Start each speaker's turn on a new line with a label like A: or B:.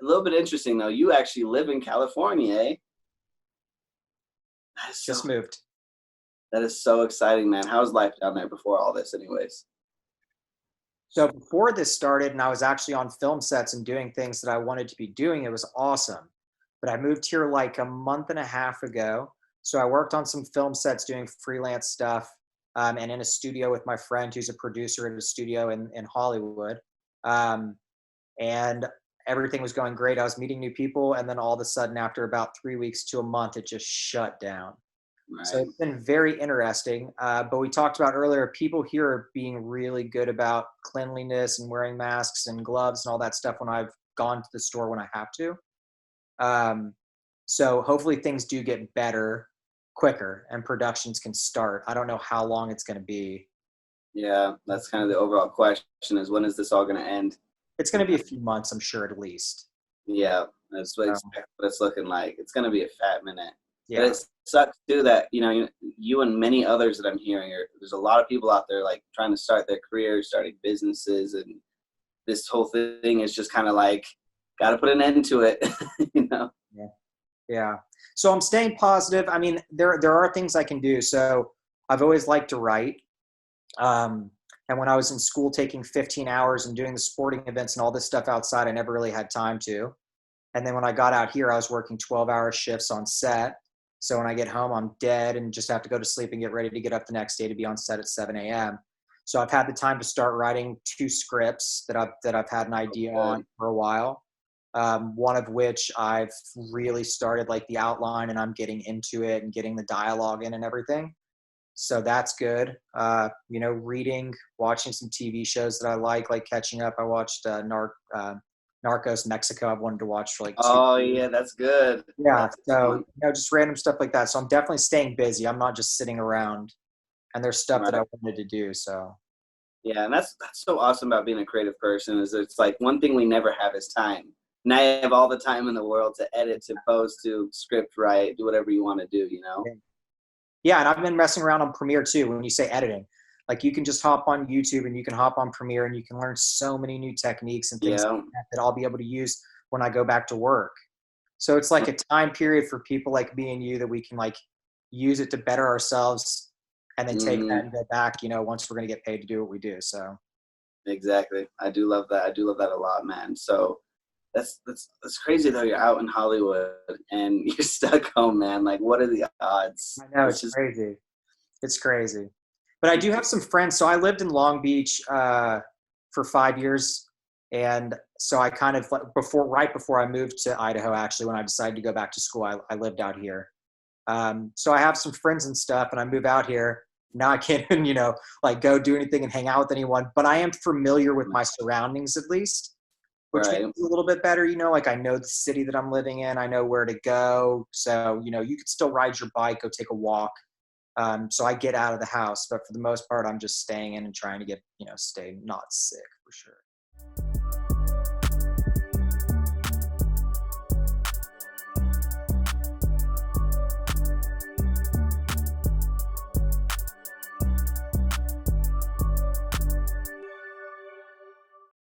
A: A little bit interesting though. You actually live in California, eh?
B: Just moved.
A: That is so exciting, man. How's life down there before all this, anyways?
B: So before this started, and I was actually on film sets and doing things that I wanted to be doing, it was awesome. But I moved here like a month and a half ago. So I worked on some film sets doing freelance stuff, and in a studio with my friend who's a producer at a studio in Hollywood. Um, and everything was going great. I was meeting new people. And then all of a sudden, after about 3 weeks to a month, it just shut down. So
A: Right.
B: it's been very interesting. But we talked about earlier, people here are being really good about cleanliness and wearing masks and gloves and all that stuff when I've gone to the store when I have to. Um, so hopefully things do get better quicker and productions can start. I don't know how long it's going to be.
A: Yeah, that's kind of the overall question is when is this all going to end?
B: It's going to be a few months, I'm sure, at least.
A: Yeah, that's what,
B: So,
A: exactly what it's looking like. It's going to be a fat minute. But
B: yeah.
A: it sucks too that, you and many others that I'm hearing there's a lot of people out there like trying to start their careers, starting businesses, and this whole thing is just kind of like, got to put an end to it, you know?
B: Yeah. Yeah. So I'm staying positive. I mean, there are things I can do. So I've always liked to write. And when I was in school taking 15 hours and doing the sporting events and all this stuff outside, I never really had time to. And then when I got out here, I was working 12-hour shifts on set. So when I get home, I'm dead and just have to go to sleep and get ready to get up the next day to be on set at 7 a.m. So I've had the time to start writing 2 scripts that I've had an idea
A: Good.
B: on for a while. One of which I've really started like the outline and I'm getting into it and getting the dialogue in and everything. So that's good. Reading, watching some TV shows that I like catching up. I watched Narcos Mexico. I've wanted to watch for like two
A: Oh
B: years.
A: yeah, that's good.
B: Yeah.
A: That's a good
B: So,
A: one.
B: just random stuff like that. So I'm definitely staying busy. I'm not just sitting around and there's stuff that I
A: Right.
B: wanted to do. So
A: Yeah, and that's so awesome about being a creative person is it's like one thing we never have is time. Now you have all the time in the world to edit, to post, to script write, do whatever you want to do, you know?
B: yeah, and I've been messing around on Premiere too. When you say editing, like you can just hop on YouTube and you can hop on Premiere and you can learn so many new techniques and things
A: Yeah.
B: like that I'll be able to use when I go back to work. So it's like a time period for people like me and you that we can like use it to better ourselves and then take that
A: Hmm.
B: and go back, once we're going to get paid to do what we do. So
A: Exactly. I do love that. I do love that a lot, man. So that's crazy though. You're out in Hollywood and you're stuck home, man. Like, what are the odds?
B: I know
A: It's
B: it's
A: just
B: crazy. It's crazy. But I do have some friends. So I lived in Long Beach for 5 years. And so I kind of right before I moved to Idaho, actually, when I decided to go back to school, I lived out here. So I have some friends and stuff, and I move out here. Now I can't, even, like go do anything and hang out with anyone, but I am familiar with my surroundings at least, which makes
A: right.
B: it a little bit better. Like I know the city that I'm living in, I know where to go. So, you could still ride your bike, go take a walk. So I get out of the house, but for the most part, I'm just staying in and trying to stay not sick for sure.